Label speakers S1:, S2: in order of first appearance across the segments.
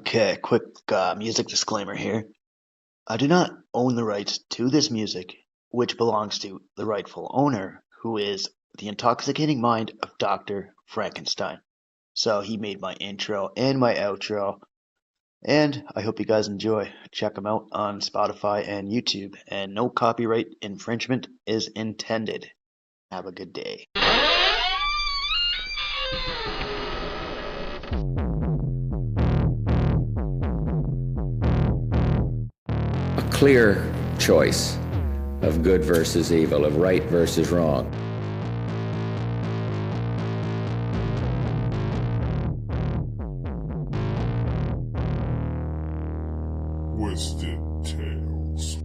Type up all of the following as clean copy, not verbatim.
S1: Okay, quick music disclaimer here. I do not own the rights to this music, which belongs to the rightful owner, who is the intoxicating mind of Dr. Frankenstein. So he made my intro and my outro, and I hope you guys enjoy. Check them out on Spotify and YouTube, and no copyright infringement is intended. Have a good day.
S2: A clear choice of good versus evil, of right versus wrong.
S3: Twisted Tales.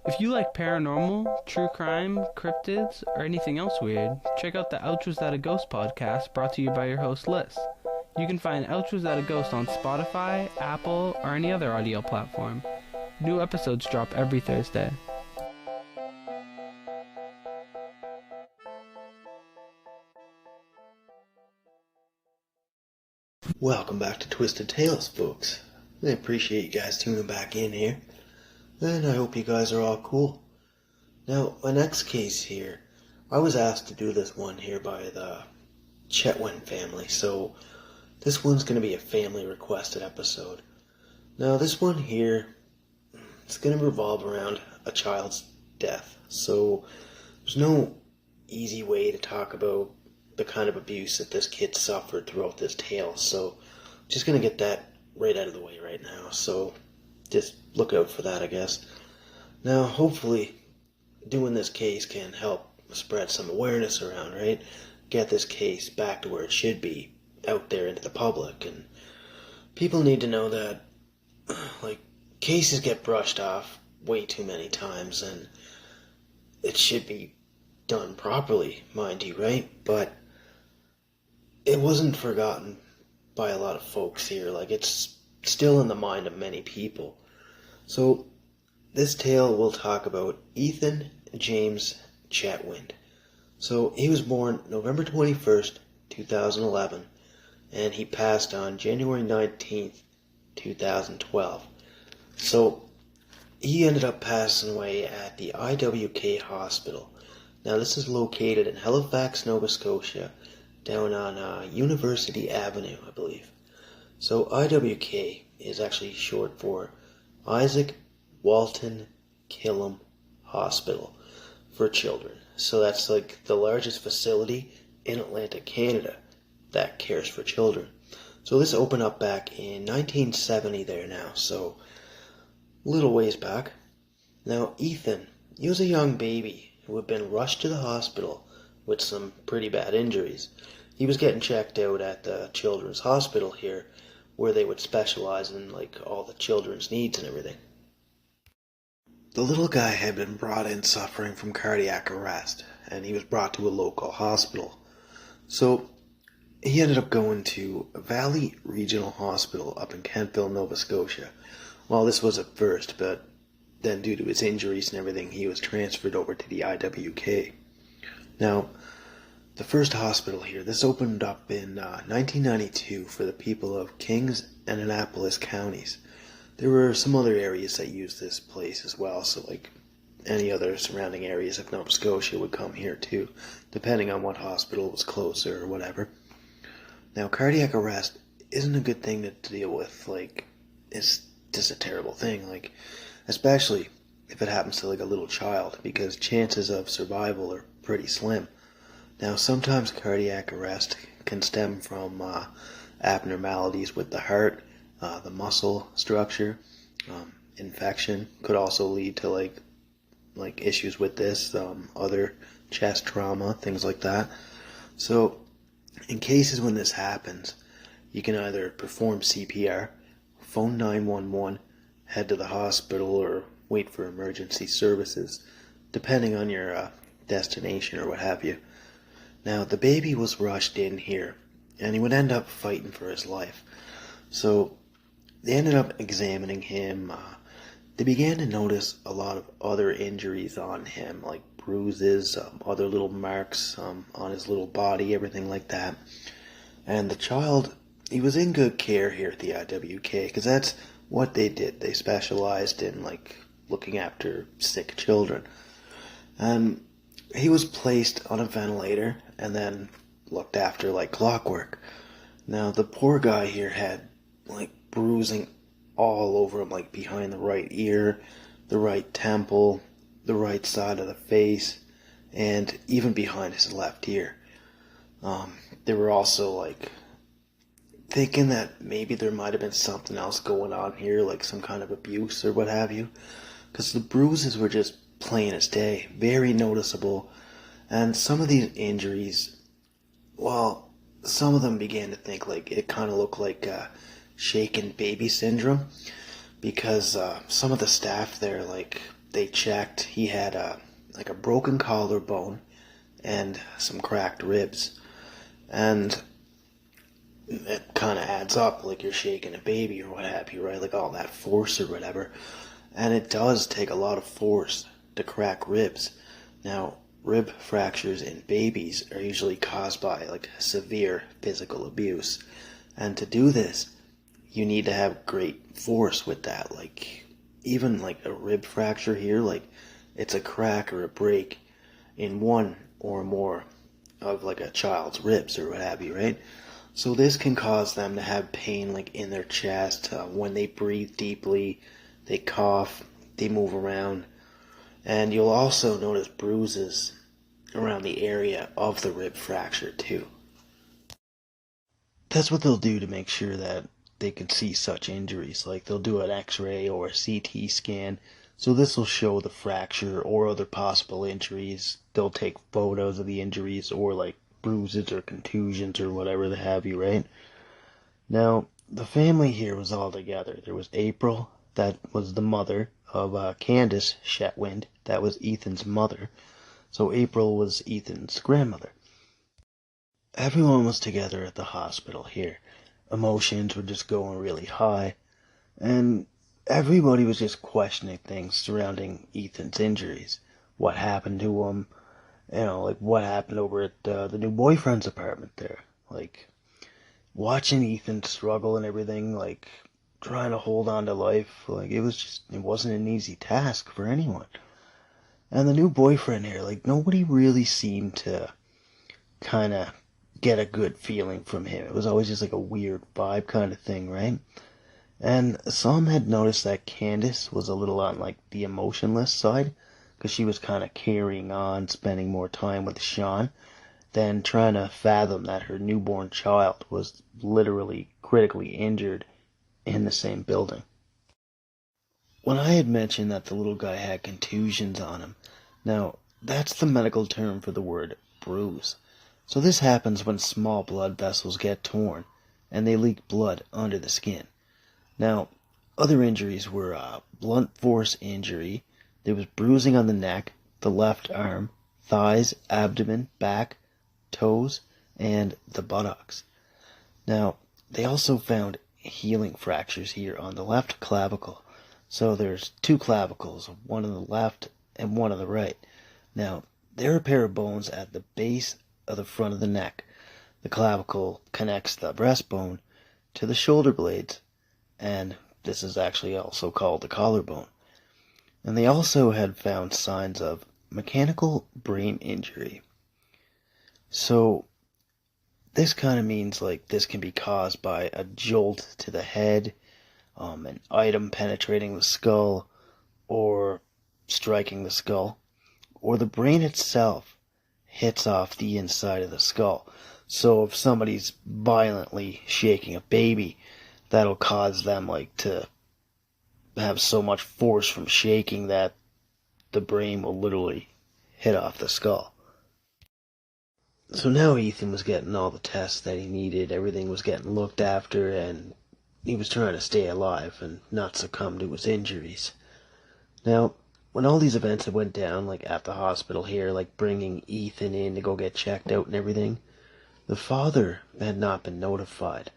S4: If you like paranormal, true crime, cryptids, or anything else weird, check out the Ouch Was That a Ghost podcast brought to you by your host Liz. You can find Ouch Was That a Ghost on Spotify, Apple, or any other audio platform. New episodes drop every Thursday.
S5: Welcome back to Twisted Tales, folks. I appreciate you guys tuning back in here, and I hope you guys are all cool. Now, my next case here, I was asked to do this one here by the Chetwynd family, so this one's going to be a family requested episode. Now, this one here, it's going to revolve around a child's death, so there's no easy way to talk about the kind of abuse that this kid suffered throughout this tale, so I'm just going to get that right out of the way right now, so just look out for that, I guess. Now, hopefully, doing this case can help spread some awareness around, right? Get this case back to where it should be, out there into the public, and people need to know that, cases get brushed off way too many times, and it should be done properly, mind you, right? But it wasn't forgotten by a lot of folks here. It's still in the mind of many people. So this tale will talk about Ethan James Chetwynd. So he was born November 21st, 2011, and he passed on January 19th, 2012. So he ended up passing away at the IWK hospital. Now this is located in Halifax, Nova Scotia, down on University Avenue, I believe. So IWK is actually short for Isaac Walton Killam Hospital for Children. So that's the largest facility in Atlantic Canada that cares for children. So this opened up back in 1970 there now, so a little ways back. Now Ethan, he was a young baby who had been rushed to the hospital with some pretty bad injuries. He was getting checked out at the children's hospital here, where they would specialize in all the children's needs and everything. The little guy had been brought in suffering from cardiac arrest, and he was brought to a local hospital. So he ended up going to Valley Regional Hospital up in Kentville, Nova Scotia. Well, this was at first, but then due to his injuries and everything, he was transferred over to the IWK. Now, the first hospital here, this opened up in 1992 for the people of Kings and Annapolis counties. There were some other areas that used this place as well, so any other surrounding areas of Nova Scotia would come here too, depending on what hospital was closer or whatever. Now, cardiac arrest isn't a good thing to deal with. It's just a terrible thing, especially if it happens to a little child, because chances of survival are pretty slim. Now, sometimes cardiac arrest can stem from abnormalities with the heart, the muscle structure. Infection could also lead to issues with this, other chest trauma, things like that. So, in cases when this happens, you can either perform CPR, phone 911, head to the hospital, or wait for emergency services, depending on your destination or what have you. Now, the baby was rushed in here, and he would end up fighting for his life. So, they ended up examining him. They began to notice a lot of other injuries on him, like bruises, other little marks on his little body, everything like that. And the child, he was in good care here at the IWK, because that's what they did. They specialized in, like, looking after sick children. And he was placed on a ventilator and then looked after like clockwork. Now, the poor guy here had, like, bruising all over him, like behind the right ear, the right temple, the right side of the face, and even behind his left ear. They were also, like, thinking that maybe there might have been something else going on here, like some kind of abuse or what have you, because the bruises were just plain as day, very noticeable. And some of these injuries, well, some of them began to think like it kind of looked like shaken baby syndrome, because some of the staff there, like, they checked, he had like a broken collarbone and some cracked ribs, and it kind of adds up, like you're shaking a baby or what have you, right? Like all that force or whatever. And it does take a lot of force to crack ribs. Now, rib fractures in babies are usually caused by, like, severe physical abuse. And to do this, you need to have great force with that. Like, even like a rib fracture here, like, it's a crack or a break in one or more of, like, a child's ribs or what have you, right? So this can cause them to have pain, like, in their chest. When they breathe deeply, they cough, they move around. And you'll also notice bruises around the area of the rib fracture too. That's what they'll do to make sure that they can see such injuries. Like, they'll do an x-ray or a CT scan. So this will show the fracture or other possible injuries. They'll take photos of the injuries or, like, bruises or contusions or whatever they have you, right? Now, the family here was all together. There was April, that was the mother of Candace Chetwynd, that was Ethan's mother. So April was Ethan's grandmother. Everyone was together at the hospital here. Emotions were just going really high, and everybody was just questioning things surrounding Ethan's injuries. What happened to him? Like, what happened over at the new boyfriend's apartment there? Like, watching Ethan struggle and everything, like, trying to hold on to life, like, it wasn't an easy task for anyone. And the new boyfriend here, like, nobody really seemed to kind of get a good feeling from him. It was always just like a weird vibe kind of thing, right? And some had noticed that Candace was a little on, like, the emotionless side, because she was kind of carrying on, spending more time with Sean, than trying to fathom that her newborn child was literally critically injured in the same building. When I had mentioned that the little guy had contusions on him, now, that's the medical term for the word bruise. So this happens when small blood vessels get torn, and they leak blood under the skin. Now, other injuries were blunt force injury. There was bruising on the neck, the left arm, thighs, abdomen, back, toes, and the buttocks. Now, they also found healing fractures here on the left clavicle. So there's two clavicles, one on the left and one on the right. Now, there are a pair of bones at the base of the front of the neck. The clavicle connects the breastbone to the shoulder blades, and this is actually also called the collarbone. And they also had found signs of mechanical brain injury. So this kind of means, like, this can be caused by a jolt to the head, an item penetrating the skull, or striking the skull, or the brain itself hits off the inside of the skull. So if somebody's violently shaking a baby, that'll cause them, like, to have so much force from shaking that the brain will literally hit off the skull. So now Ethan was getting all the tests that he needed, everything was getting looked after, and he was trying to stay alive and not succumb to his injuries. Now, when all these events had went down, like at the hospital here, like bringing Ethan in to go get checked out and everything, the father had not been notified.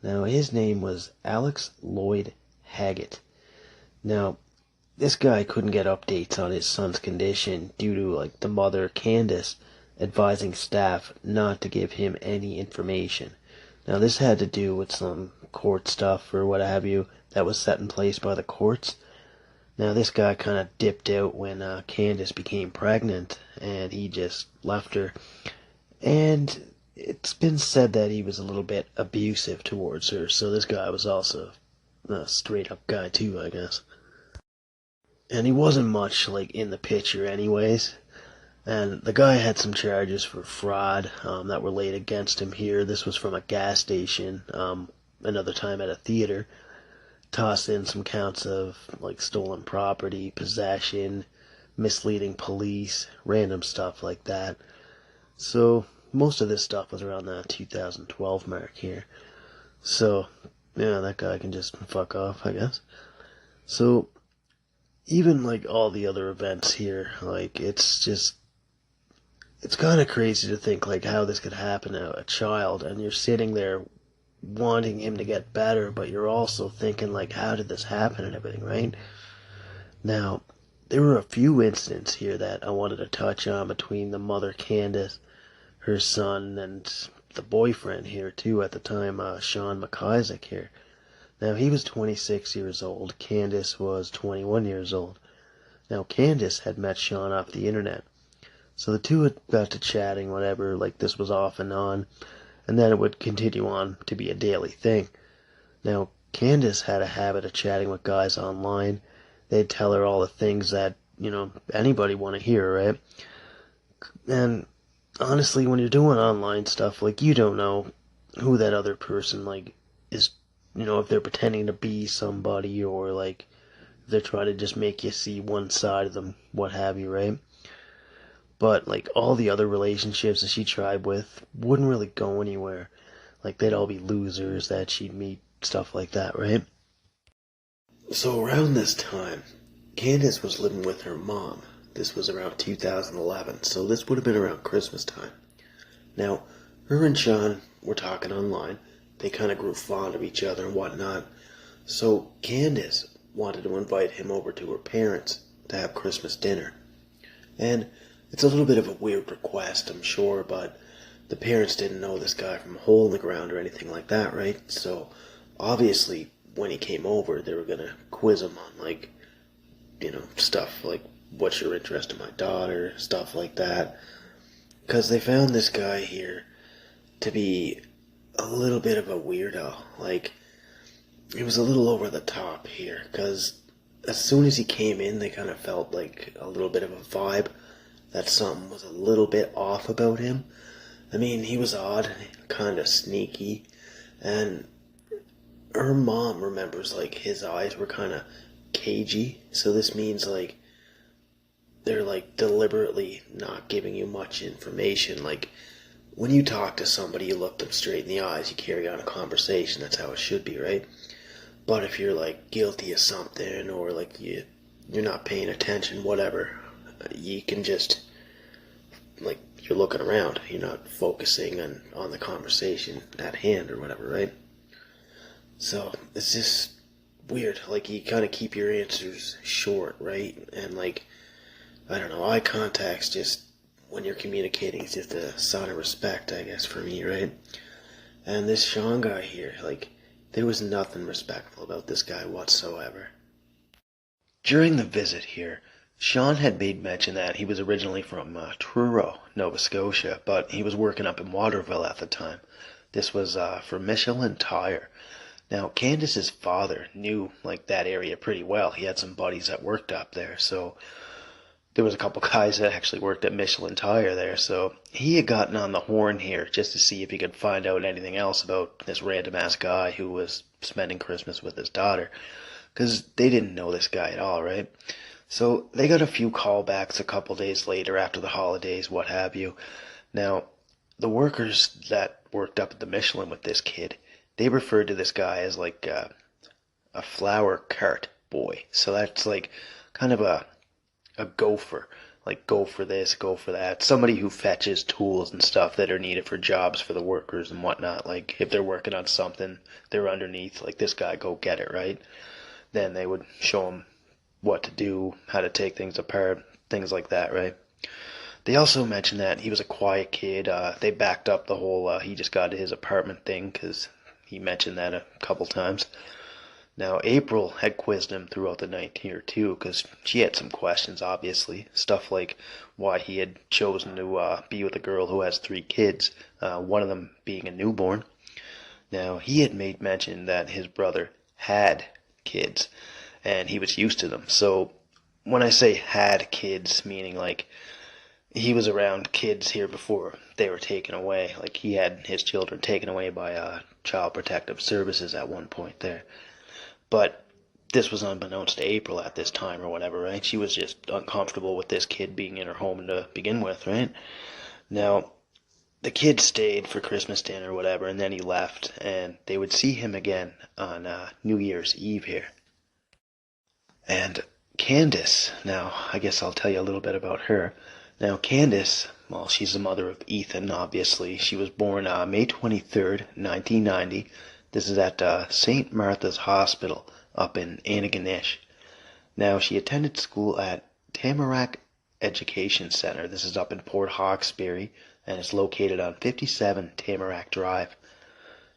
S5: Now, his name was Alex Lloyd Haggett. Now, this guy couldn't get updates on his son's condition due to like the mother Candace advising staff not to give him any information. Now this had to do with some court stuff or what have you that was set in place by the courts. Now this guy kind of dipped out when Candace became pregnant and he just left her. And it's been said that he was a little bit abusive towards her, so this guy was also a straight up guy too, I guess. And he wasn't much like in the picture anyways. And the guy had some charges for fraud that were laid against him here. This was from a gas station, another time at a theater. Tossed in some counts of like stolen property, possession, misleading police, random stuff like that. So most of this stuff was around the 2012 mark here. So yeah, that guy can just fuck off, I guess. So even like all the other events here, like it's kind of crazy to think like how this could happen to a child, and you're sitting there wanting him to get better, but you're also thinking like how did this happen and everything, right? Now, there were a few incidents here that I wanted to touch on between the mother Candace, her son, and the boyfriend here too at the time, Sean McIsaac here. Now, he was 26 years old. Candace was 21 years old. Now, Candace had met Sean off the internet. So the two had got to chatting, whatever, like this was off and on. And then it would continue on to be a daily thing. Now, Candace had a habit of chatting with guys online. They'd tell her all the things that, anybody want to hear, right? And honestly, when you're doing online stuff, like, you don't know who that other person, like, is, if they're pretending to be somebody or, like, if they're trying to just make you see one side of them, what have you, right? But, like, all the other relationships that she tried with wouldn't really go anywhere. Like, they'd all be losers that she'd meet, stuff like that, right? So around this time, Candace was living with her mom. This was around 2011, so this would have been around Christmas time. Now, her and Sean were talking online. They kind of grew fond of each other and whatnot. So Candace wanted to invite him over to her parents to have Christmas dinner. And it's a little bit of a weird request, I'm sure, but the parents didn't know this guy from a hole in the ground or anything like that, right? So obviously, when he came over, they were going to quiz him on, like, stuff like, what's your interest in my daughter, stuff like that. Because they found this guy here to be a little bit of a weirdo. Like, he was a little over the top here, because as soon as he came in, they kind of felt like a little bit of a vibe that something was a little bit off about him. I mean, he was odd, kind of sneaky, and her mom remembers, like, his eyes were kind of cagey, so this means, like, they're, like, deliberately not giving you much information. Like, when you talk to somebody, you look them straight in the eyes, you carry on a conversation, that's how it should be, right? But if you're, like, guilty of something, or, like, you're not paying attention, whatever, you can just, like, you're looking around, you're not focusing on the conversation at hand or whatever, right? So, it's just weird. Like, you kind of keep your answers short, right? And, like, I don't know, eye contact's just, when you're communicating, it's just a sign of respect, I guess, for me, right? And this Sean guy here, like, there was nothing respectful about this guy whatsoever. During the visit here, Sean had made mention that he was originally from Truro, Nova Scotia, but he was working up in Waterville at the time. This was for Michelin Tire. Now, Candace's father knew, like, that area pretty well. He had some buddies that worked up there, so there was a couple guys that actually worked at Michelin Tire there, so he had gotten on the horn here just to see if he could find out anything else about this random-ass guy who was spending Christmas with his daughter, because they didn't know this guy at all, right? So they got a few callbacks a couple days later after the holidays, what have you. Now, the workers that worked up at the Michelin with this kid, they referred to this guy as like a flower cart boy. So that's like kind of a gopher. Like, go for this, go for that. Somebody who fetches tools and stuff that are needed for jobs for the workers and whatnot. Like, if they're working on something, they're underneath. Like, this guy, go get it, right? Then they would show him
S1: what to do, how to take things apart, things like that, right? They also mentioned that he was a quiet kid. They backed up the whole he just got to his apartment thing because he mentioned that a couple times. Now, April had quizzed him throughout the night here too because she had some questions, obviously. Stuff like why he had chosen to be with a girl who has 3 kids, one of them being a newborn. Now, he had made mention that his brother had kids and he was used to them. So, when I say had kids, meaning like he was around kids here before they were taken away. Like he had his children taken away by Child Protective Services at one point there. But this was unbeknownst to April at this time or whatever, right? She was just uncomfortable with this kid being in her home to begin with, right? Now, the kid stayed for Christmas dinner or whatever, and then he left, and they would see him again on New Year's Eve here. And Candace, now, I guess I'll tell you a little bit about her. Now, Candace, well, she's the mother of Ethan, obviously. She was born May 23rd, 1990. This is at St. Martha's Hospital up in Antigonish. Now, she attended school at Tamarack Education Center. This is up in Port Hawkesbury, and it's located on 57 Tamarack Drive.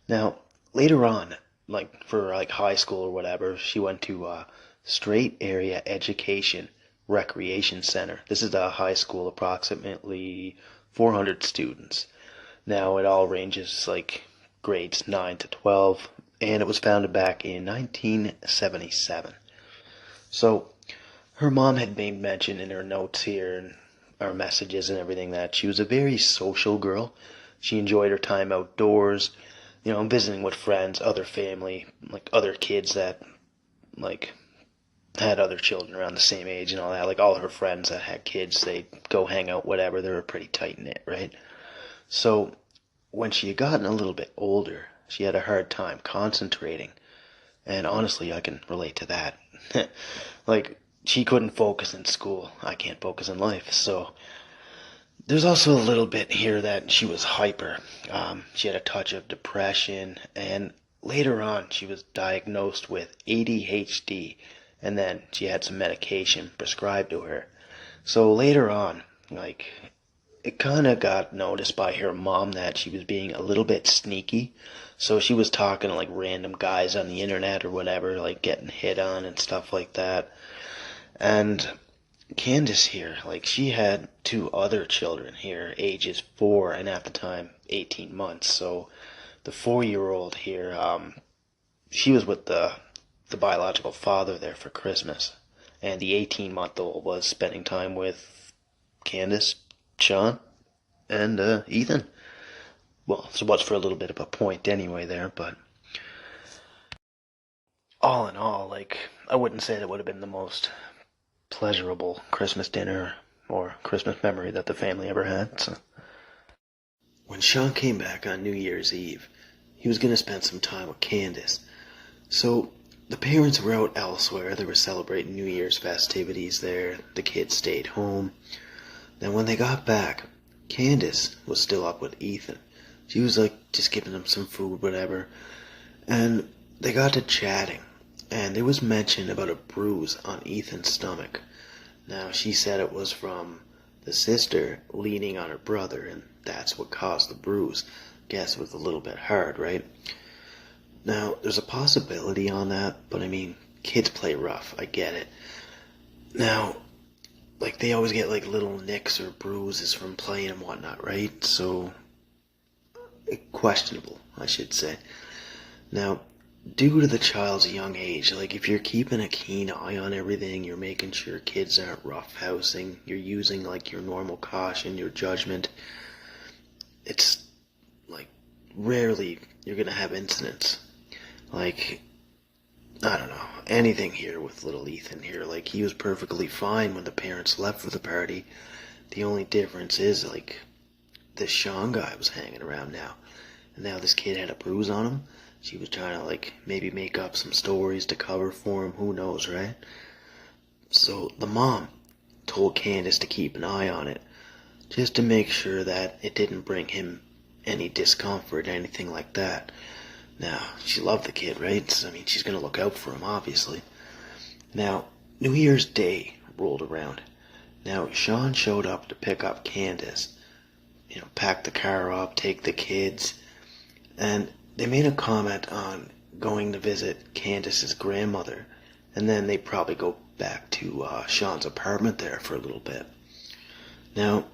S1: Now, later on, like for like high school or whatever, she went to Strait Area Education Recreation Center. This is a high school, approximately 400 students. Now, it all ranges like grades 9 to 12, and it was founded back in 1977. So, her mom had made mention in her notes here and our messages and everything that she was a very social girl. She enjoyed her time outdoors, visiting with friends, other family, like other kids that like had other children around the same age and all that. Like all her friends that had kids, they'd go hang out, whatever. They were pretty tight knit, right? So when she had gotten a little bit older, she had a hard time concentrating. And honestly, I can relate to that. Like, she couldn't focus in school. I can't focus in life. So there's also a little bit here that she was hyper. She had a touch of depression. And later on, she was diagnosed with ADHD. And then she had some medication prescribed to her. So later on, like, it kind of got noticed by her mom that she was being a little bit sneaky. So she was talking to like random guys on the internet or whatever, like getting hit on and stuff like that. And Candace here, like she had 2 other children here, ages 4 and at the time 18 months. So the 4-year-old here, she was with the biological father there for Christmas. And the 18-month-old was spending time with Candace, Sean, and Ethan. Well, so what's for a little bit of a point anyway there, but all in all, like, I wouldn't say that would have been the most pleasurable Christmas dinner or Christmas memory that the family ever had. So.
S5: When Sean came back on New Year's Eve, he was going to spend some time with Candace. So the parents were out elsewhere. They were celebrating New Year's festivities there. The kids stayed home. Then when they got back, Candace was still up with Ethan. She was like just giving him some food, whatever. And they got to chatting. And there was mention about a bruise on Ethan's stomach. Now, she said it was from the sister leaning on her brother, and that's what caused the bruise. Guess it was a little bit hard, right? Now, there's a possibility on that, but I mean, kids play rough, I get it. Now, like, they always get like little nicks or bruises from playing and whatnot, right? So, questionable, I should say. Now, due to the child's young age, like if you're keeping a keen eye on everything, you're making sure kids aren't roughhousing, you're using like your normal caution, your judgment, it's like rarely you're gonna have incidents. Like, I don't know, anything here with little Ethan here, like he was perfectly fine when the parents left for the party. The only difference is like this Sean guy was hanging around now. And now this kid had a bruise on him. She was trying to like maybe make up some stories to cover for him. Who knows, right? So the mom told Candace to keep an eye on it. Just to make sure that it didn't bring him any discomfort, anything like that. Now, she loved the kid, right? So, I mean, she's going to look out for him, obviously. Now, New Year's Day rolled around. Now, Sean showed up to pick up Candace. Pack the car up, take the kids, and they made a comment on going to visit Candace's grandmother, and then they'd probably go back to Sean's apartment there for a little bit. Now,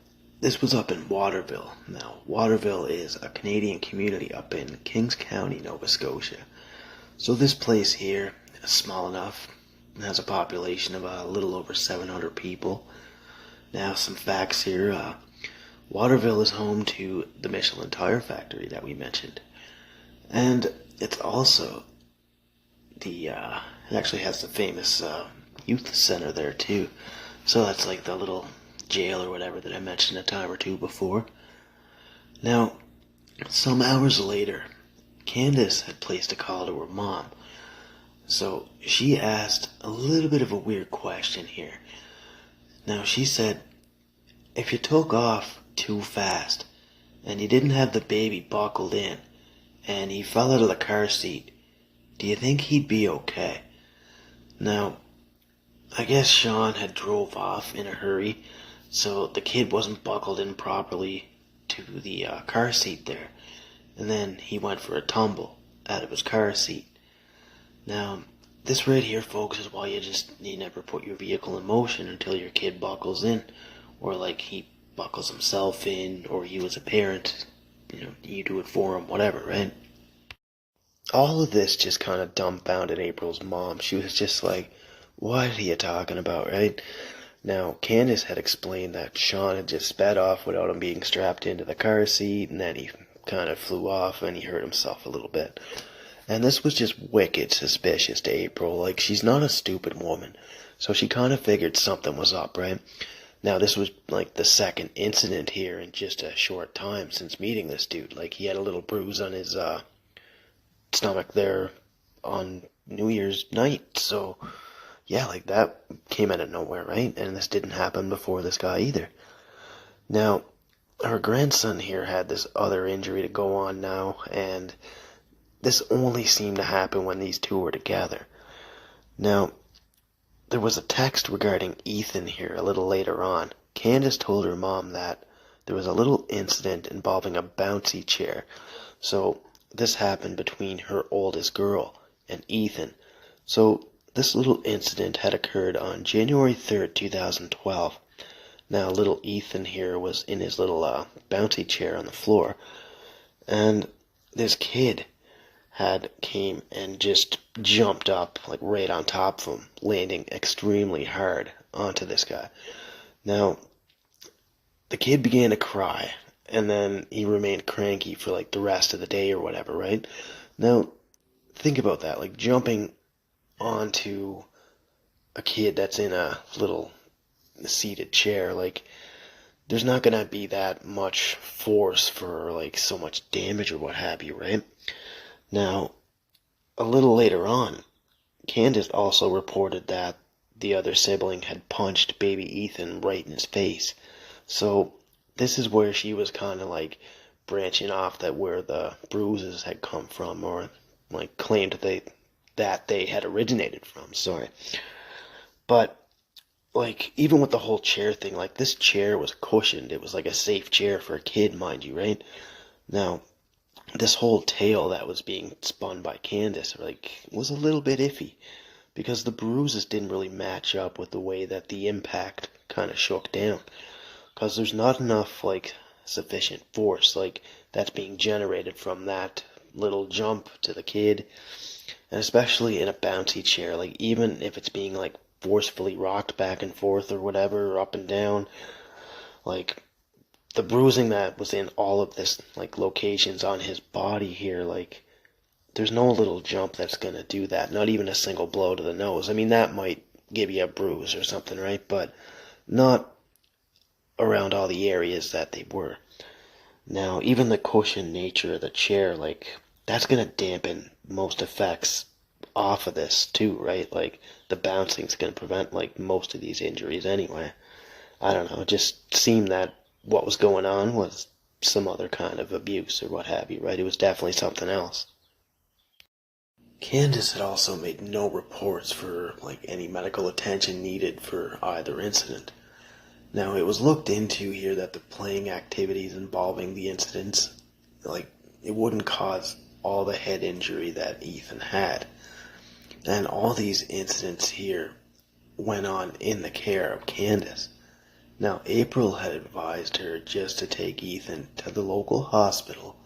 S5: this was up in Waterville. Now, Waterville is a Canadian community up in Kings County, Nova Scotia. So this place here is small enough. It has a population of a little over 700 people. Now, some facts here. Waterville is home to the Michelin Tire Factory that we mentioned. And it's also it actually has the famous youth center there too. So that's like the little jail or whatever that I mentioned a time or two before. Now, some hours later, Candace had placed a call to her mom. So she asked a little bit of a weird question here. Now she said, if you took off too fast and you didn't have the baby buckled in and he fell out of the car seat, do you think he'd be okay? Now, I guess Sean had drove off in a hurry, so the kid wasn't buckled in properly to the car seat there, and then he went for a tumble out of his car seat. Now, this right here, folks, is why you never put your vehicle in motion until your kid buckles in, or like he buckles himself in, or you as a parent, you do it for him, whatever, right? All of this just kind of dumbfounded April's mom. She was just like, what are you talking about, right? Now, Candace had explained that Sean had just sped off without him being strapped into the car seat, and then he kind of flew off and he hurt himself a little bit. And this was just wicked suspicious to April. Like, she's not a stupid woman, so she kind of figured something was up, right? Now, this was like the second incident here in just a short time since meeting this dude. Like, he had a little bruise on his stomach there on New Year's night, so yeah, like that came out of nowhere, right? And this didn't happen before this guy either. Now, her grandson here had this other injury to go on now, and this only seemed to happen when these two were together. Now, there was a text regarding Ethan here a little later on. Candace told her mom that there was a little incident involving a bouncy chair. So this happened between her oldest girl and Ethan. So this little incident had occurred on January 3rd, 2012. Now, little Ethan here was in his little bouncy chair on the floor, and this kid had came and just jumped up like right on top of him, landing extremely hard onto this guy. Now, the kid began to cry, and then he remained cranky for like the rest of the day or whatever, right? Now, think about that, like jumping onto a kid that's in a little seated chair, like there's not gonna be that much force for like so much damage or what have you, right? Now, a little later on, Candace also reported that the other sibling had punched baby Ethan right in his face. So this is where she was kind of like branching off that where the bruises had come from, or like claimed that they had originated from, sorry. But like even with the whole chair thing, like this chair was cushioned. It was like a safe chair for a kid, mind you, right? Now, this whole tale that was being spun by Candace, like, was a little bit iffy, because the bruises didn't really match up with the way that the impact kind of shook down, because there's not enough, like, sufficient force, like, that's being generated from that little jump to the kid, and especially in a bouncy chair, like, even if it's being, like, forcefully rocked back and forth or whatever, or up and down, like, the bruising that was in all of this, like, locations on his body here, like, there's no little jump that's gonna do that. Not even a single blow to the nose. I mean, that might give you a bruise or something, right? But not around all the areas that they were. Now, even the cushioned nature of the chair, like, that's gonna dampen most effects off of this too, right? Like, the bouncing's gonna prevent, like, most of these injuries anyway. I don't know, it just seemed that what was going on was some other kind of abuse or what have you, right? It was definitely something else. Candace had also made no reports for any medical attention needed for either incident. Now, it was looked into here that the playing activities involving the incidents, it wouldn't cause all the head injury that Ethan had. And all these incidents here went on in the care of Candace. Now, April had advised her just to take Ethan to the local hospital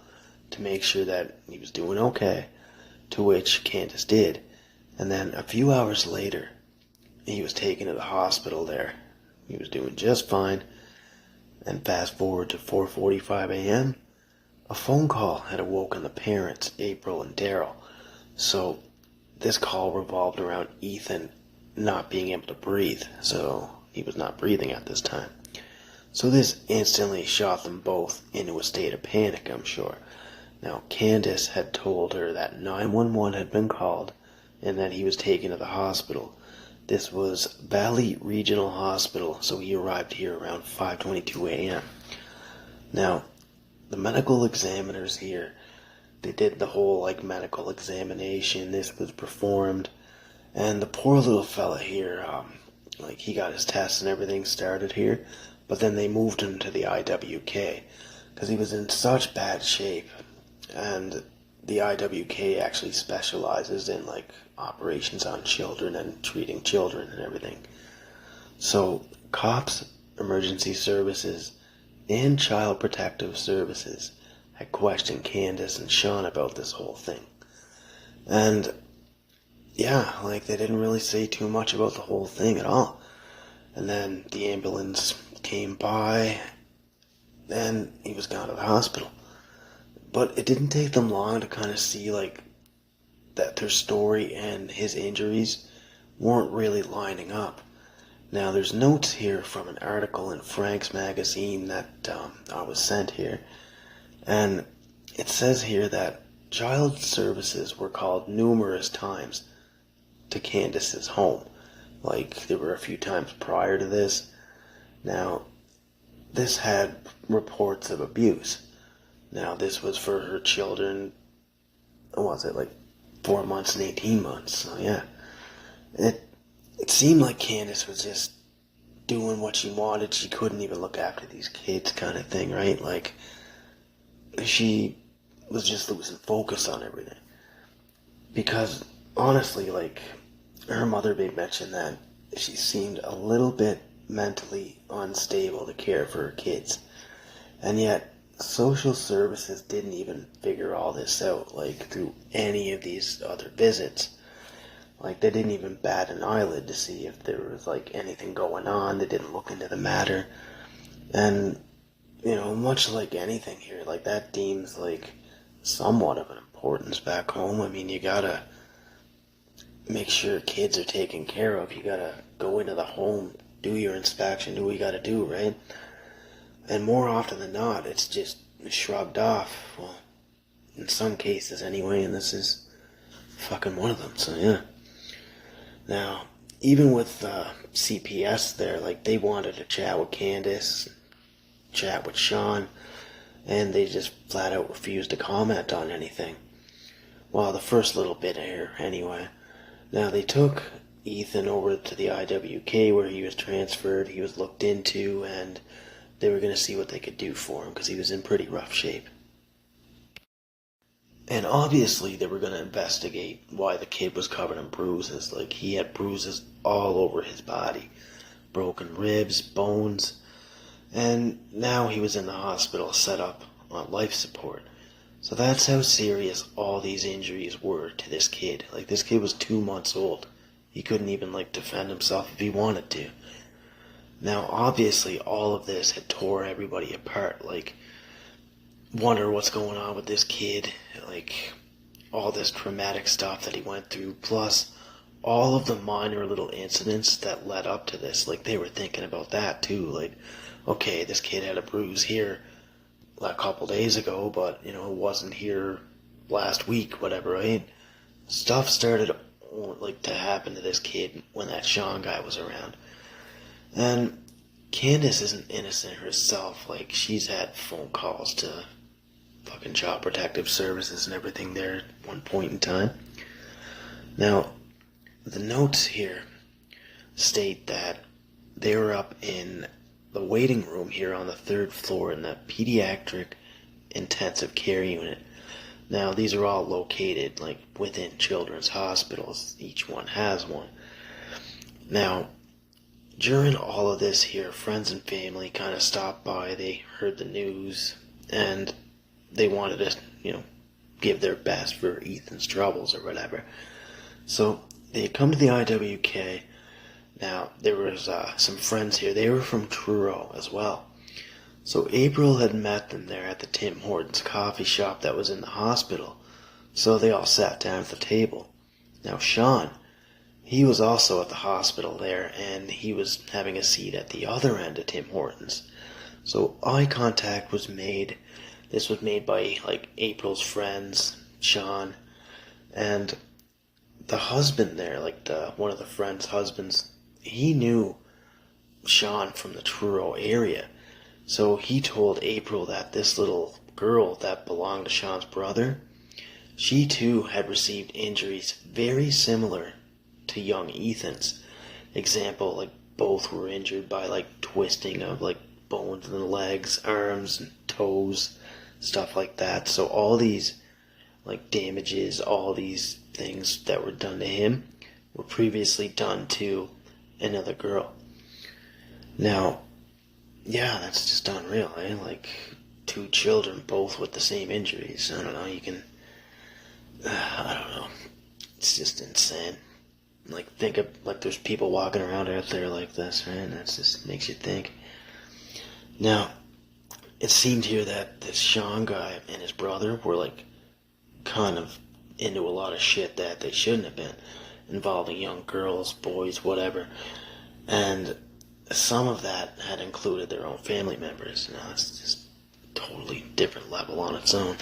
S5: to make sure that he was doing okay, to which Candace did. And then a few hours later, he was taken to the hospital there. He was doing just fine. And fast forward to 4:45 a.m., a phone call had awoken the parents, April and Daryl. So this call revolved around Ethan not being able to breathe. So he was not breathing at this time. So this instantly shot them both into a state of panic, I'm sure. Now, Candace had told her that 911 had been called and that he was taken to the hospital. This was Valley Regional Hospital, so he arrived here around 5:22 a.m. Now, the medical examiners here, they did the whole medical examination. This was performed, and the poor little fella here, he got his tests and everything started here, but then they moved him to the IWK because he was in such bad shape. And the IWK actually specializes in operations on children and treating children and everything. So cops, emergency services, and child protective services had questioned Candace and Sean about this whole thing. And yeah, they didn't really say too much about the whole thing at all. And then the ambulance came by and he was gone to the hospital. But it didn't take them long to kind of see that their story and his injuries weren't really lining up. Now, there's notes here from an article in Frank's magazine that I was sent here, and it says here that child services were called numerous times to Candace's home. There were a few times prior to this. Now, this had reports of abuse. Now, this was for her children, what was it, 4 months and 18 months, so yeah. It seemed like Candace was just doing what she wanted. She couldn't even look after these kids kind of thing, right? She was just losing focus on everything. Because, honestly, her mother made mention that she seemed a little bit mentally unstable to care for her kids. And yet, social services didn't even figure all this out, through any of these other visits. They didn't even bat an eyelid to see if there was, anything going on. They didn't look into the matter. And, much like anything here, that deems, somewhat of an importance back home. I mean, you gotta make sure kids are taken care of. You gotta go into the home, do your inspection, do what you gotta do, right? And more often than not, it's just shrugged off. Well, in some cases anyway, and this is fucking one of them, so yeah. Now, even with CPS there, they wanted to chat with Candace, chat with Sean, and they just flat out refused to comment on anything. Well, the first little bit here, anyway. Now, they took Ethan over to the IWK where he was transferred, he was looked into, and they were going to see what they could do for him because he was in pretty rough shape. And obviously they were going to investigate why the kid was covered in bruises. He had bruises all over his body. Broken ribs, bones. And now he was in the hospital set up on life support. So that's how serious all these injuries were to this kid. This kid was 2 months old. He couldn't even defend himself if he wanted to. Now, obviously, all of this had tore everybody apart. Wonder what's going on with this kid. All this traumatic stuff that he went through. Plus, all of the minor little incidents that led up to this. They were thinking about that, too. Okay, this kid had a bruise here a couple days ago, but, it wasn't here last week, whatever, right? Stuff started, to happen to this kid when that Sean guy was around. And Candace isn't innocent herself. She's had phone calls to fucking Child Protective Services and everything there at one point in time. Now, the notes here state that they were up in the waiting room here on the 3rd floor in the pediatric intensive care unit. Now, these are all located like within children's hospitals. Each one has one. Now, during all of this here, friends and family kind of stopped by. They heard the news and they wanted to, give their best for Ethan's troubles or whatever. So they had come to the IWK. Now, there was some friends here. They were from Truro as well. So April had met them there at the Tim Hortons coffee shop that was in the hospital. So they all sat down at the table. Now, Sean, he was also at the hospital there, and he was having a seat at the other end of Tim Hortons. So eye contact was made. This was made by, April's friends, Sean, and the husband there, one of the friends' husbands, he knew Sean from the Truro area. So he told April that this little girl that belonged to Sean's brother, she too had received injuries very similar to young Ethan's. Example, both were injured by twisting of bones in the legs, arms, and toes, stuff like that. So all these damages, all these things that were done to him were previously done to another girl. Now, yeah, that's just unreal, eh? 2 children, both with the same injuries. I don't know, I don't know. It's just insane. Think of, there's people walking around out there like this, right? And that just makes you think. Now, it seemed here that this Sean guy and his brother were, kind of into a lot of shit that they shouldn't have been, involving young girls, boys, whatever. And some of that had included their own family members. Now, it's just a totally different level on its own.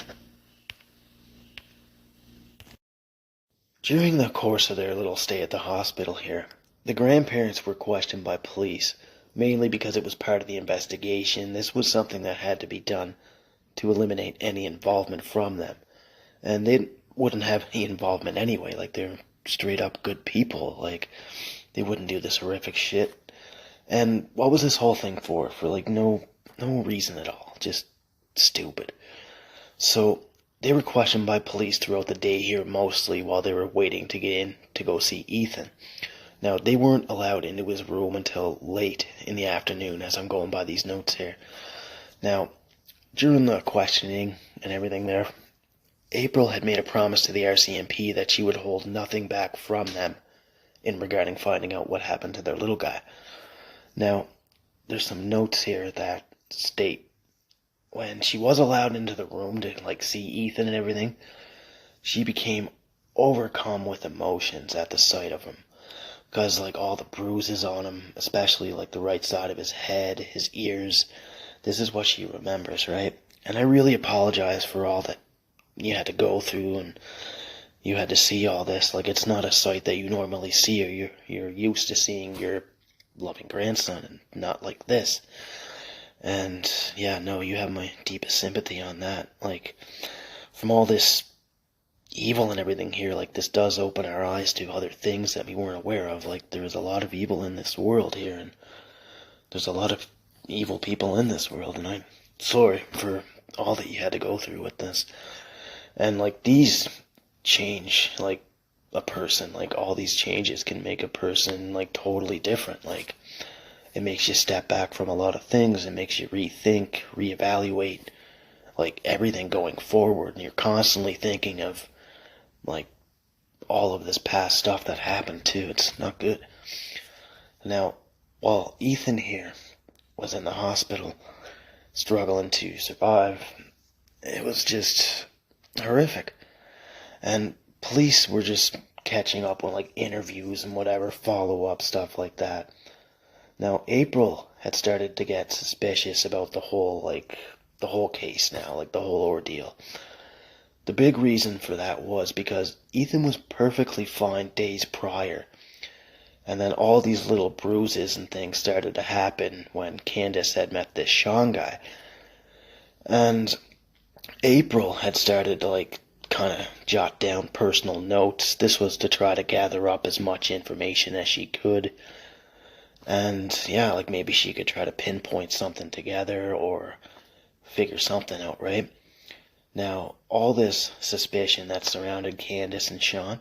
S5: During the course of their little stay at the hospital here, the grandparents were questioned by police, mainly because it was part of the investigation. This was something that had to be done to eliminate any involvement from them. And they wouldn't have any involvement anyway. They're straight up good people. They wouldn't do this horrific shit. And what was this whole thing for? For no reason at all. Just stupid. So they were questioned by police throughout the day here, mostly while they were waiting to get in to go see Ethan. Now, they weren't allowed into his room until late in the afternoon, as I'm going by these notes here. Now, during the questioning and everything there, April had made a promise to the RCMP that she would hold nothing back from them in regarding finding out what happened to their little guy. Now, there's some notes here that state when she was allowed into the room to see Ethan and everything, she became overcome with emotions at the sight of him. Because all the bruises on him, especially the right side of his head, his ears, this is what she remembers, right? And I really apologize for all that you had to go through and you had to see all this. It's not a sight that you normally see, or you're used to seeing your loving grandson, and not like this. And yeah, no, you have my deepest sympathy on that. From all this evil and everything here, this does open our eyes to other things that we weren't aware of. There's a lot of evil in this world here, and there's a lot of evil people in this world, and I'm sorry for all that you had to go through with this. And these change a person. All these changes can make a person totally different. It makes you step back from a lot of things. It makes you rethink, reevaluate everything going forward, and you're constantly thinking of all of this past stuff that happened too. It's not good. Now, while Ethan here was in the hospital struggling to survive, it was just horrific. And police were just catching up on interviews and whatever, follow-up stuff like that. Now, April had started to get suspicious about the whole case now, the whole ordeal. The big reason for that was because Ethan was perfectly fine days prior, and then all these little bruises and things started to happen when Candace had met this Sean guy. And April had started to kind of jot down personal notes. This was to try to gather up as much information as she could. And yeah, like maybe she could try to pinpoint something together or figure something out, right? Now, all this suspicion that surrounded Candace and Sean,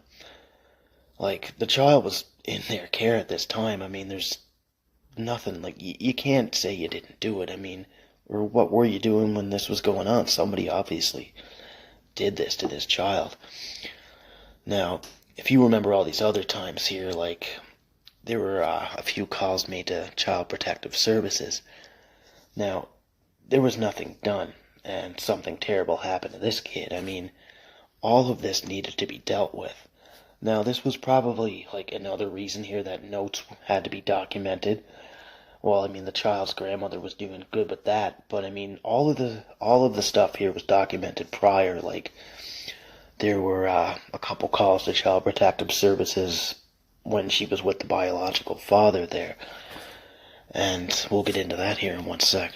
S5: like, the child was in their care at this time. I mean, there's nothing, like, you can't say you didn't do it. I mean, or what were you doing when this was going on? Somebody obviously did this to this child. Now, if you remember all these other times here, like, there were a few calls made to Child Protective Services. Now, there was nothing done, and something terrible happened to this kid. I mean, all of this needed to be dealt with. Now, this was probably, like, another reason here that notes had to be documented. Well, I mean, the child's grandmother was doing good with that, but I mean, all of the stuff here was documented prior. Like, there were a couple calls to Child Protective Services when she was with the biological father there, and we'll get into that here in one sec.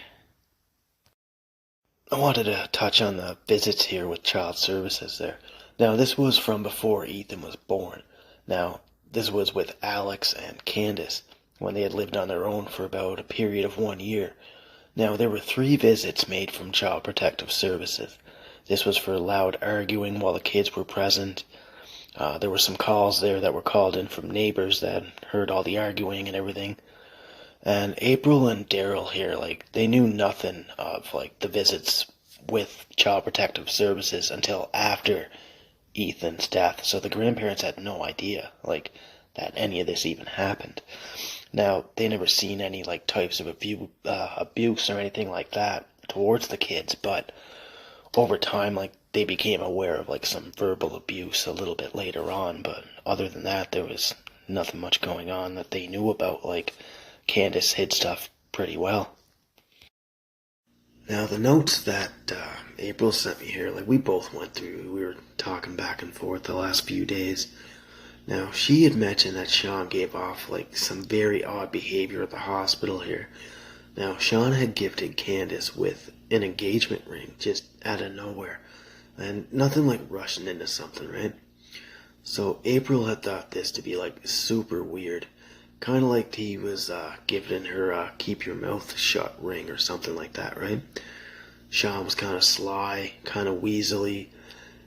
S5: I wanted to touch on the visits here with Child Services there. Now, this was from before Ethan was born. Now, this was with Alex and Candace, when they had lived on their own for about a period of 1 year. Now, there were 3 visits made from Child Protective Services. This was for loud arguing while the kids were present. There were some calls there that were called in from neighbors that heard all the arguing and everything. And April and Daryl here, like, they knew nothing of, like, the visits with Child Protective Services until after Ethan's death. So the grandparents had no idea, like, that any of this even happened. Now, they never seen any, like, types of abuse or anything like that towards the kids, but over time, like, they became aware of, like, some verbal abuse a little bit later on, but other than that, there was nothing much going on that they knew about. Like, Candace hid stuff pretty well. Now, the notes that April sent me here, like, we both went through, we were talking back and forth the last few days. Now, she had mentioned that Sean gave off, like, some very odd behavior at the hospital here. Now, Sean had gifted Candace with an engagement ring just out of nowhere, and nothing like rushing into something, right? So April had thought this to be, like, super weird, kind of like he was giving her a keep your mouth shut ring or something like that, right? Sean was kind of sly, kind of weaselly,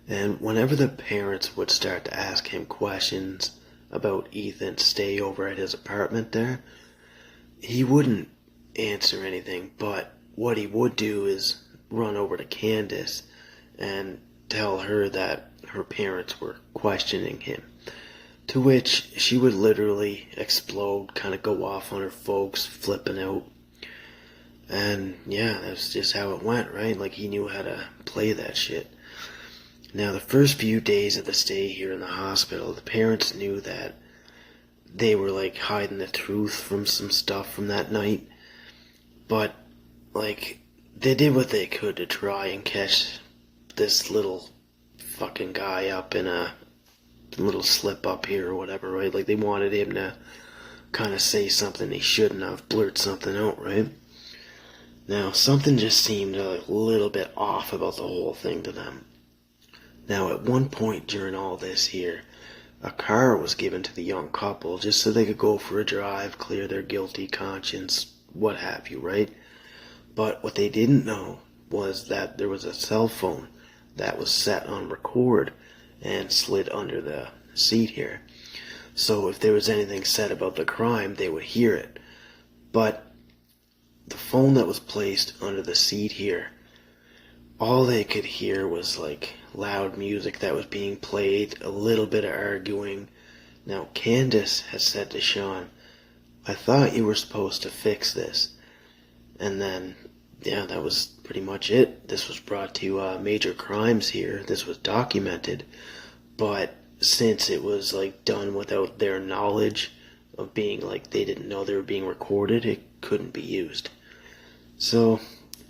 S5: and whenever the parents would start to ask him questions about Ethan's stay over at his apartment there, he wouldn't answer anything, but what he would do is run over to Candace and tell her that her parents were questioning him. To which she would literally explode, kind of go off on her folks, flipping out. And yeah, that's just how it went, right? Like, he knew how to play that shit. Now, the first few days of the stay here in the hospital, the parents knew that they were, like, hiding the truth from some stuff from that night. But, like, they did what they could to try and catch this little fucking guy up in a little slip up here or whatever, right? Like, they wanted him to kind of say something he shouldn't have, blurt something out, right? Now, something just seemed a little bit off about the whole thing to them. Now, at one point during all this here, a car was given to the young couple just so they could go for a drive, clear their guilty conscience, what have you, right? But what they didn't know was that there was a cell phone that was set on record and slid under the seat here. So if there was anything said about the crime, they would hear it. But the phone that was placed under the seat here, all they could hear was, like, loud music that was being played, a little bit of arguing. Now, Candace had said to Sean, I thought you were supposed to fix this. And then, yeah, that was pretty much it. This was brought to Major Crimes here. This was documented. But since it was, like, done without their knowledge of being, like, they didn't know they were being recorded, it couldn't be used. So,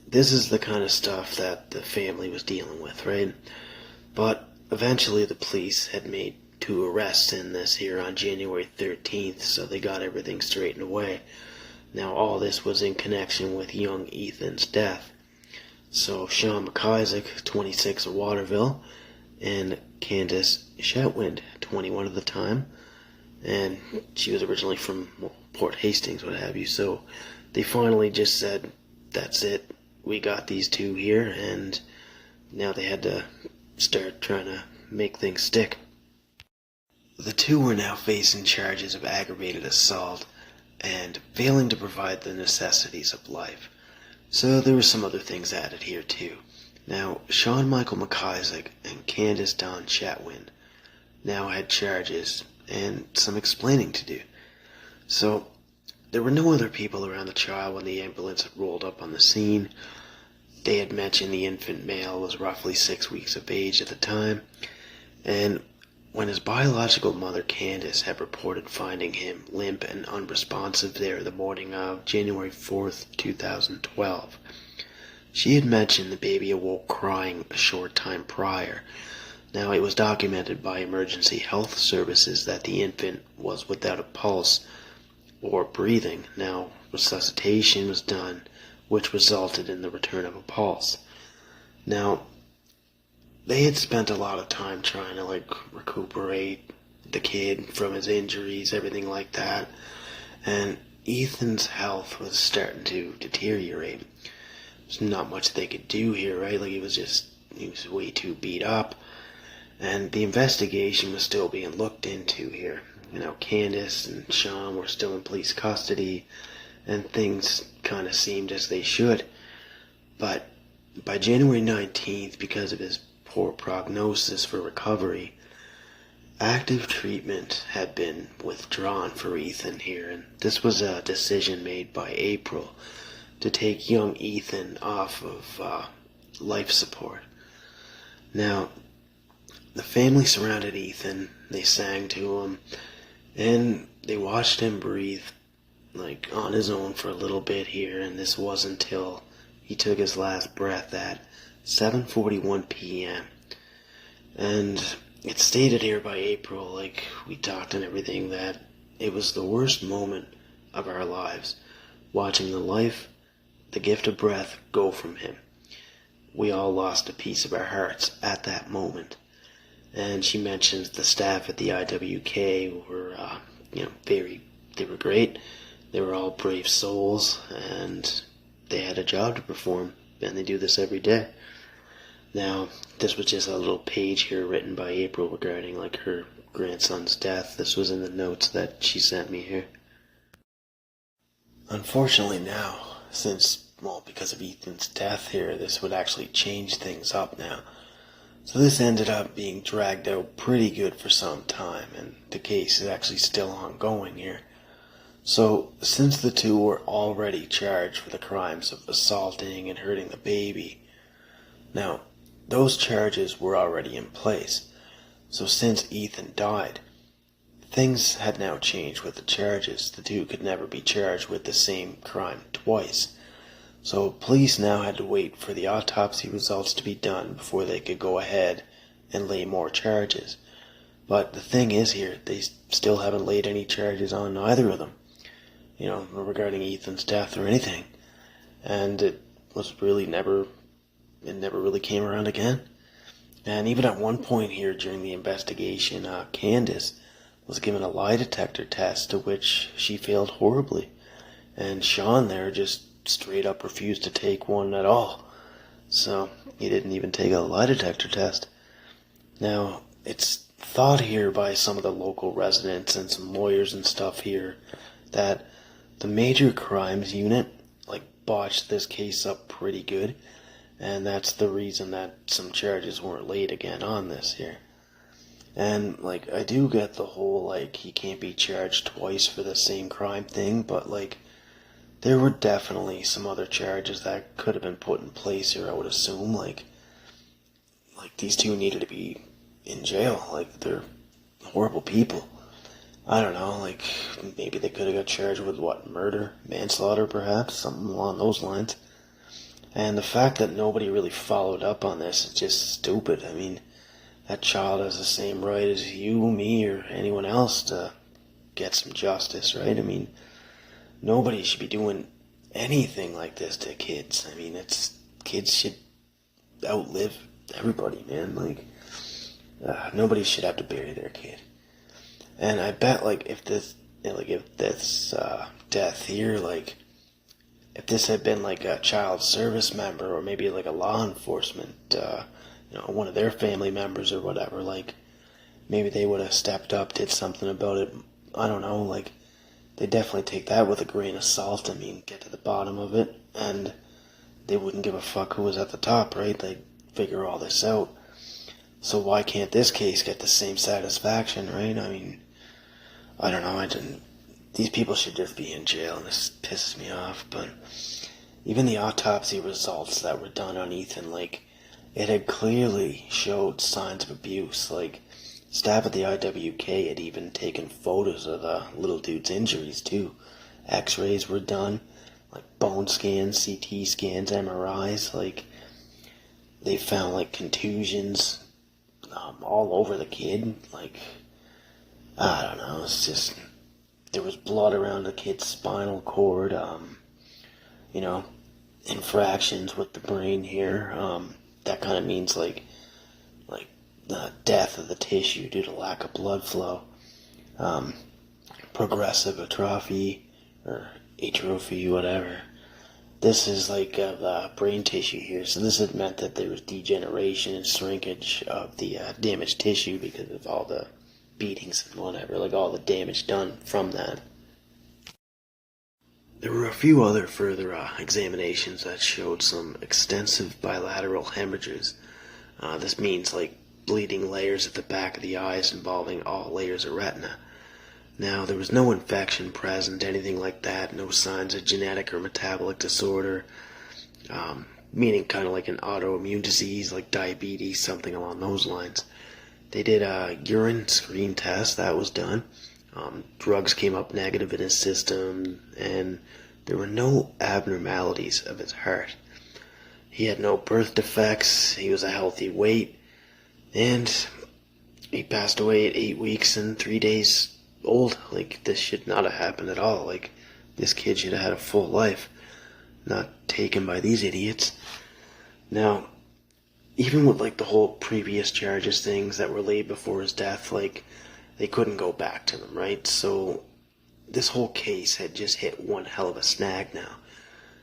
S5: this is the kind of stuff that the family was dealing with, right? But eventually the police had made 2 arrests in this here on January 13th, so they got everything straightened away. Now, all this was in connection with young Ethan's death. So, Sean McIsaac, 26 of Waterville, and James Chetwynd, 21 at the time, and she was originally from Port Hastings, what have you. So they finally just said, that's it, we got these two here, and now they had to start trying to make things stick. The two were now facing charges of aggravated assault and failing to provide the necessities of life. So there were some other things added here too. Now, Sean Michael McIsaac and Candace Dawn Chetwynd now had charges and some explaining to do. So there were no other people around the child when the ambulance had rolled up on the scene. They had mentioned the infant male was roughly 6 weeks of age at the time, and when his biological mother Candace had reported finding him limp and unresponsive there the morning of January 4th, 2012, she had mentioned the baby awoke crying a short time prior. Now, it was documented by emergency health services that the infant was without a pulse or breathing. Now, resuscitation was done, which resulted in the return of a pulse. Now, they had spent a lot of time trying to recuperate the kid from his injuries, everything like that, and Ethan's health was starting to deteriorate. There's not much they could do here, right? He was way too beat up, and the investigation was still being looked into here. Candace and Sean were still in police custody, and things kind of seemed as they should. But by January 19th, because of his poor prognosis for recovery, active treatment had been withdrawn for Ethan here, and this was a decision made by April to take young Ethan off of life support. Now, the family surrounded Ethan, they sang to him, and they watched him breathe on his own for a little bit here, and this wasn't until he took his last breath at 7:41 p.m. And it's stated here by April, like we talked and everything, that it was the worst moment of our lives, watching the gift of breath go from him. We all lost a piece of our hearts at that moment. And she mentions the staff at the IWK were, they were great. They were all brave souls, and they had a job to perform, and they do this every day. Now, this was just a little page here written by April regarding her grandson's death. This was in the notes that she sent me here. Unfortunately now, because of Ethan's death here, this would actually change things up now. So this ended up being dragged out pretty good for some time, and the case is actually still ongoing here. So, since the two were already charged for the crimes of assaulting and hurting the baby, now, those charges were already in place. So since Ethan died, things had now changed with the charges. The two could never be charged with the same crime twice. So police now had to wait for the autopsy results to be done before they could go ahead and lay more charges. But the thing is here, they still haven't laid any charges on either of them, regarding Ethan's death or anything. And it never really came around again. And even at one point here during the investigation, Candace was given a lie detector test, to which she failed horribly. And Sean there just straight up refused to take one at all. So he didn't even take a lie detector test. Now, it's thought here by some of the local residents and some lawyers and stuff here that the major crimes unit botched this case up pretty good, and that's the reason that some charges weren't laid again on this here. And I do get the whole he can't be charged twice for the same crime thing, but there were definitely some other charges that could have been put in place here, I would assume. These two needed to be in jail. They're horrible people. I don't know, maybe they could have got charged with, murder, manslaughter perhaps, something along those lines. And the fact that nobody really followed up on this is just stupid. I mean, that child has the same right as you, me, or anyone else to get some justice, right? I mean, nobody should be doing anything like this to kids. I mean, kids should outlive everybody, man. Nobody should have to bury their kid. And I bet, like, if this death here, like, if this had been like a child service member or maybe like a law enforcement, one of their family members or whatever, like, maybe they would have stepped up, did something about it. I don't know, like, they definitely take that with a grain of salt. I mean, get to the bottom of it, and they wouldn't give a fuck who was at the top, right? They'd figure all this out. So why can't this case get the same satisfaction, right? I mean, I don't know, these people should just be in jail, and this pisses me off, but even the autopsy results that were done on Ethan, like, it had clearly showed signs of abuse. Like, staff at the IWK had even taken photos of the little dude's injuries, too. X-rays were done, like bone scans, CT scans, MRIs, like, they found, like, contusions all over the kid. Like, I don't know, it's just, there was blood around the kid's spinal cord, infractions with the brain here. That kind of means, like the death of the tissue due to lack of blood flow. Progressive atrophy, or atrophy, whatever. This is like the brain tissue here, so this had meant that there was degeneration and shrinkage of the damaged tissue because of all the beatings and whatever, like all the damage done from that. There were a few other further examinations that showed some extensive bilateral hemorrhages. This means like bleeding layers at the back of the eyes involving all layers of retina. Now, there was no infection present, anything like that, no signs of genetic or metabolic disorder, meaning kind of like an autoimmune disease like diabetes, something along those lines. They did a urine screen test, that was done. Drugs came up negative in his system, and there were no abnormalities of his heart. He had no birth defects, he was a healthy weight, and he passed away at 8 weeks and 3 days old. Like, this should not have happened at all. Like, this kid should have had a full life, not taken by these idiots. Now, even with, like, the whole previous charges, things that were laid before his death, like, they couldn't go back to them, right? So this whole case had just hit one hell of a snag now.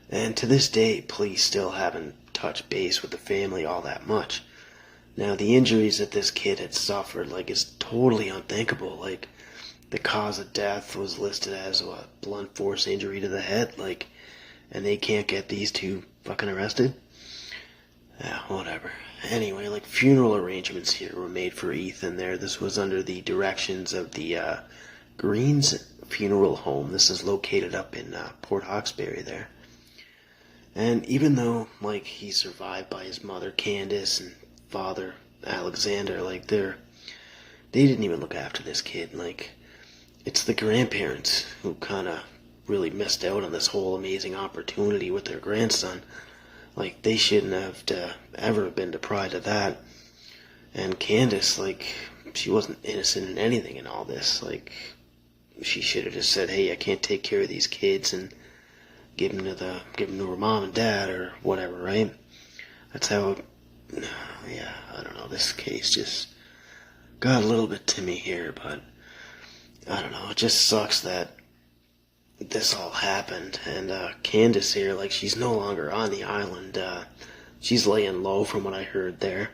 S5: And to this day, police still haven't touched base with the family all that much. Now, the injuries that this kid had suffered, like, is totally unthinkable. Like, the cause of death was listed as a blunt force injury to the head, like, and they can't get these two fucking arrested? Yeah, whatever. Anyway, like, funeral arrangements here were made for Ethan there. This was under the directions of the Greens Funeral Home. This is located up in Port Hawkesbury there. And even though, like, he's survived by his mother, Candace, and father, Alexander, like, they didn't even look after this kid. Like, it's the grandparents who kind of really missed out on this whole amazing opportunity with their grandson. Like, they shouldn't have ever been deprived of that. And Candace, like, she wasn't innocent in anything in all this. Like, she should have just said, hey, I can't take care of these kids, and give them to her mom and dad or whatever, right? That's how, yeah, I don't know, this case just got a little bit to me here, but I don't know, it just sucks that this all happened. And Candace here, like, she's no longer on the island. She's laying low from what I heard there.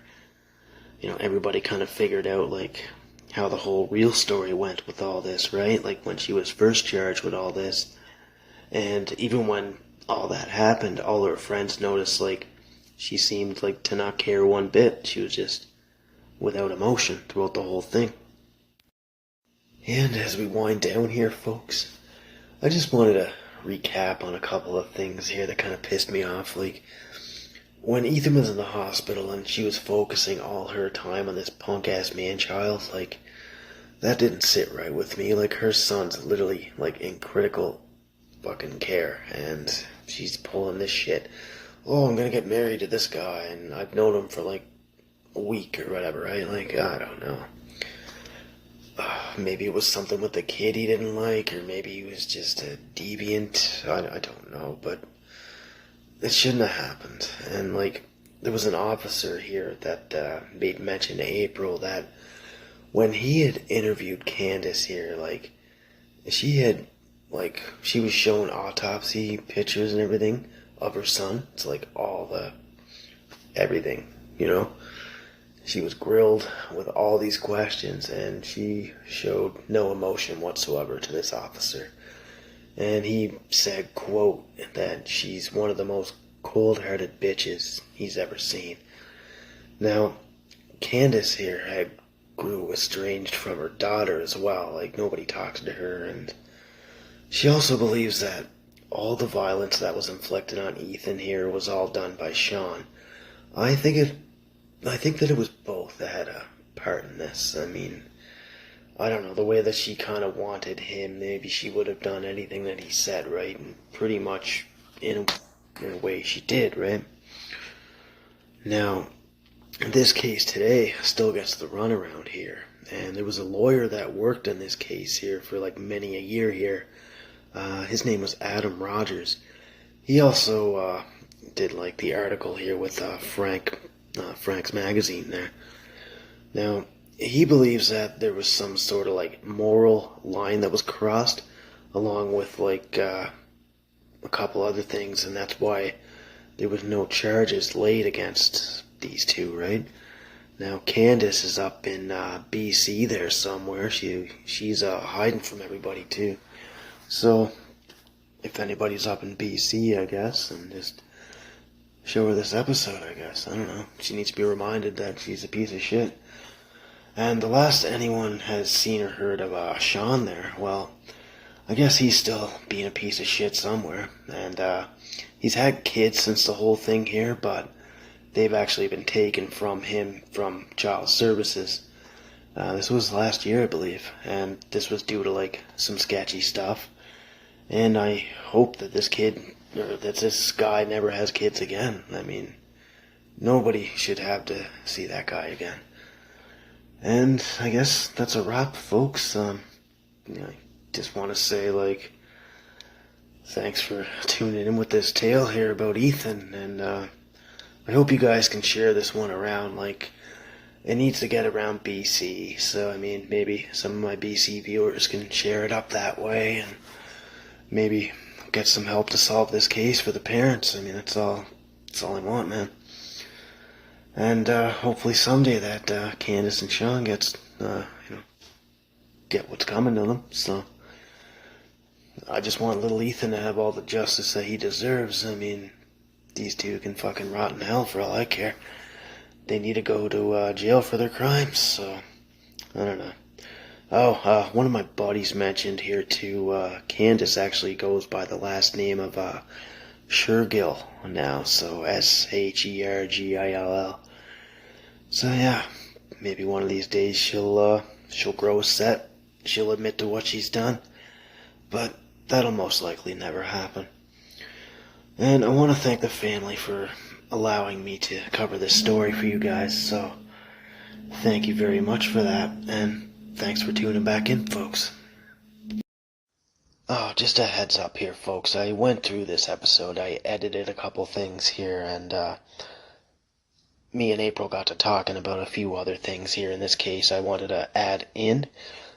S5: You know, everybody kind of figured out, like, how the whole real story went with all this, right? Like, when she was first charged with all this. And even when all that happened, all her friends noticed, like, she seemed like to not care one bit. She was just without emotion throughout the whole thing. And as we wind down here, folks, I just wanted to recap on a couple of things here that kind of pissed me off. Like, when Ethan was in the hospital and she was focusing all her time on this punk-ass man-child, like, that didn't sit right with me. Like, her son's literally, like, in critical fucking care, and she's pulling this shit. Oh, I'm gonna get married to this guy, and I've known him for, like, a week or whatever, right? Like, I don't know. Maybe it was something with the kid he didn't like, or maybe he was just a deviant. I don't know, but it shouldn't have happened. And, like, there was an officer here that made mention to April that when he had interviewed Candace here, like, she was shown autopsy pictures and everything of her son. It's like all the, everything, you know? She was grilled with all these questions, and she showed no emotion whatsoever to this officer. And he said, quote, that she's one of the most cold-hearted bitches he's ever seen. Now, Candace here had grew estranged from her daughter as well. Like, nobody talks to her, and she also believes that all the violence that was inflicted on Ethan here was all done by Sean. I think that it was both that had a part in this. I mean, I don't know, the way that she kind of wanted him, maybe she would have done anything that he said, right? And pretty much in a way she did, right? Now, this case today still gets the runaround here. And there was a lawyer that worked in this case here for like many a year here. His name was Adam Rogers. He also did like the article here with Frank's magazine there. Now, he believes that there was some sort of like moral line that was crossed, along with like a couple other things, and that's why there was no charges laid against these two, right? Now, Candace is up in BC there somewhere. She's hiding from everybody too. So, if anybody's up in BC, I guess, and just show her this episode, I guess. I don't know. She needs to be reminded that she's a piece of shit. And the last anyone has seen or heard of Sean there, well, I guess he's still being a piece of shit somewhere. And he's had kids since the whole thing here, but they've actually been taken from him from child services. This was last year, I believe, and this was due to like some sketchy stuff. And I hope that this guy never has kids again. I mean, nobody should have to see that guy again. And I guess that's a wrap, folks. I just want to say, like, thanks for tuning in with this tale here about Ethan, and I hope you guys can share this one around. Like, it needs to get around BC, so I mean, maybe some of my BC viewers can share it up that way, and maybe get some help to solve this case for the parents. I mean, that's all I want, man. And hopefully someday that Candace and Sean get what's coming to them. So I just want little Ethan to have all the justice that he deserves. I mean, these two can fucking rot in hell for all I care. They need to go to jail for their crimes. So I don't know. Oh, one of my buddies mentioned here too, Candace actually goes by the last name of Shergill now, so Shergill. So yeah, maybe one of these days she'll grow a set. She'll admit to what she's done, but that'll most likely never happen. And I want to thank the family for allowing me to cover this story for you guys, so thank you very much for that, and thanks for tuning back in, folks. Oh, just a heads up here, folks. I went through this episode. I edited a couple things here, and me and April got to talking about a few other things here in this case I wanted to add in.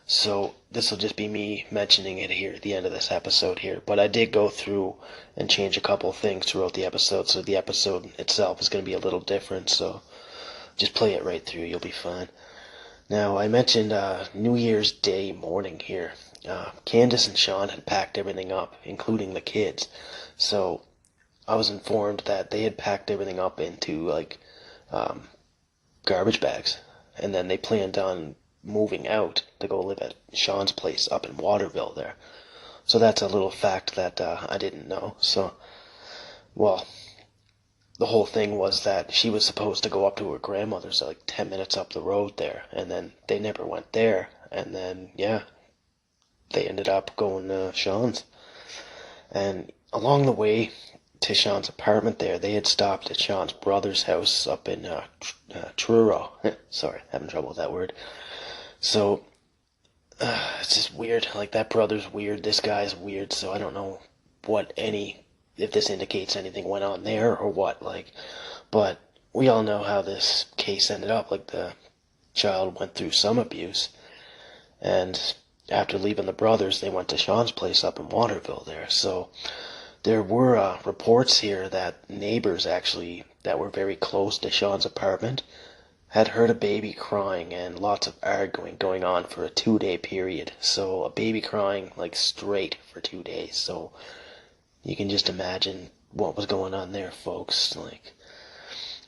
S5: So this will just be me mentioning it here at the end of this episode here. But I did go through and change a couple things throughout the episode, so the episode itself is going to be a little different. So just play it right through. You'll be fine. Now, I mentioned New Year's Day morning here. Candace and Sean had packed everything up, including the kids. So I was informed that they had packed everything up into, like, garbage bags. And then they planned on moving out to go live at Sean's place up in Waterville there. So that's a little fact that I didn't know. So, well, the whole thing was that she was supposed to go up to her grandmother's like 10 minutes up the road there, and then they never went there, and then, yeah, they ended up going to Sean's. And along the way to Sean's apartment there, they had stopped at Sean's brother's house up in Truro. Sorry, having trouble with that word. So, it's just weird. Like, that brother's weird, this guy's weird, so I don't know if this indicates anything went on there or what, like, but we all know how this case ended up. Like, the child went through some abuse, and after leaving the brothers, they went to Sean's place up in Waterville there. So there were reports here that neighbors actually that were very close to Sean's apartment had heard a baby crying and lots of arguing going on for a 2-day period. So a baby crying like straight for 2 days. So you can just imagine what was going on there, folks. Like,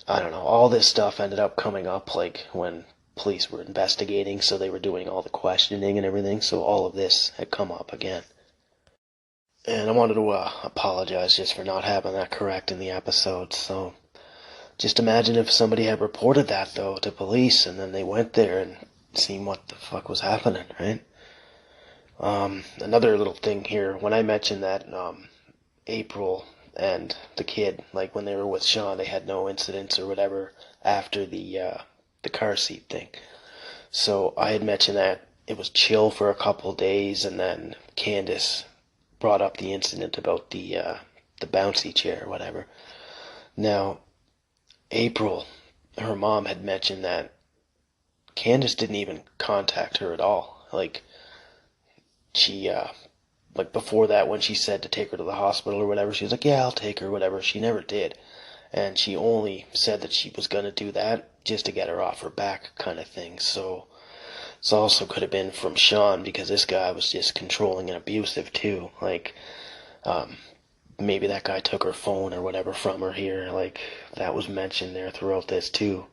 S5: I don't know, all this stuff ended up coming up like when police were investigating, so they were doing all the questioning and everything, so all of this had come up again. And I wanted to apologize just for not having that correct in the episode. So just imagine if somebody had reported that, though, to police, and then they went there and seen what the fuck was happening, right? Another little thing here, when I mentioned that April and the kid, like when they were with Sean, they had no incidents or whatever after the car seat thing. So I had mentioned that it was chill for a couple days, and then Candace brought up the incident about the bouncy chair or whatever. Now, April, her mom had mentioned that Candace didn't even contact her at all. Like, she, like before that, when she said to take her to the hospital or whatever, she was like, yeah, I'll take her, whatever. She never did. And she only said that she was going to do that just to get her off her back kind of thing. So this also could have been from Sean, because this guy was just controlling and abusive too. Like, maybe that guy took her phone or whatever from her here. Like, that was mentioned there throughout this too.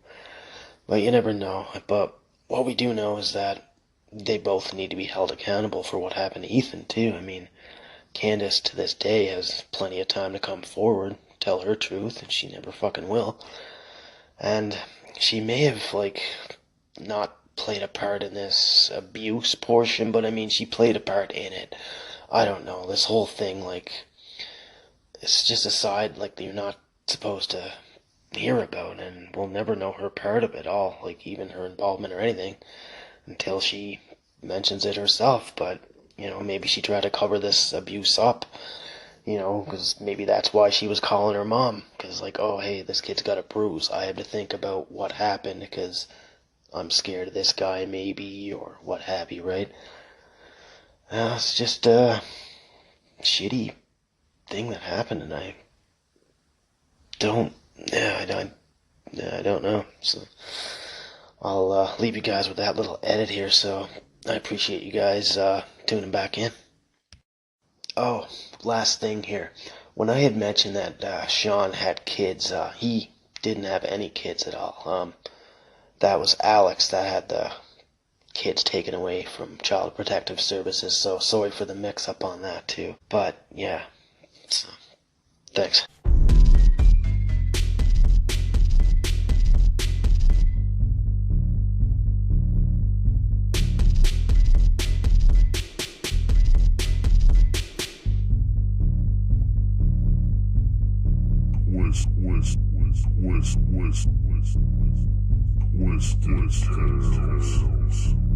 S5: But you never know. But what we do know is that they both need to be held accountable for what happened to Ethan too. I mean, Candace to this day has plenty of time to come forward, tell her truth, and she never fucking will. And she may have, like, not played a part in this abuse portion, but I mean, she played a part in it. I don't know, this whole thing, like, it's just a side, like, that you're not supposed to hear about, and we'll never know her part of it all, like, even her involvement or anything, until she mentions it herself. But, you know, maybe she tried to cover this abuse up, you know, because maybe that's why she was calling her mom, because, like, oh, hey, this kid's got a bruise, I have to think about what happened, because I'm scared of this guy, maybe, or what have you, right? It's just a shitty thing that happened, and I don't know. So I'll leave you guys with that little edit here, so I appreciate you guys tuning back in. Oh, last thing here. When I had mentioned that Sean had kids, he didn't have any kids at all. That was Alex that had the kids taken away from Child Protective Services, so sorry for the mix-up on that too. But, yeah, so, thanks.
S3: Twisted Tales.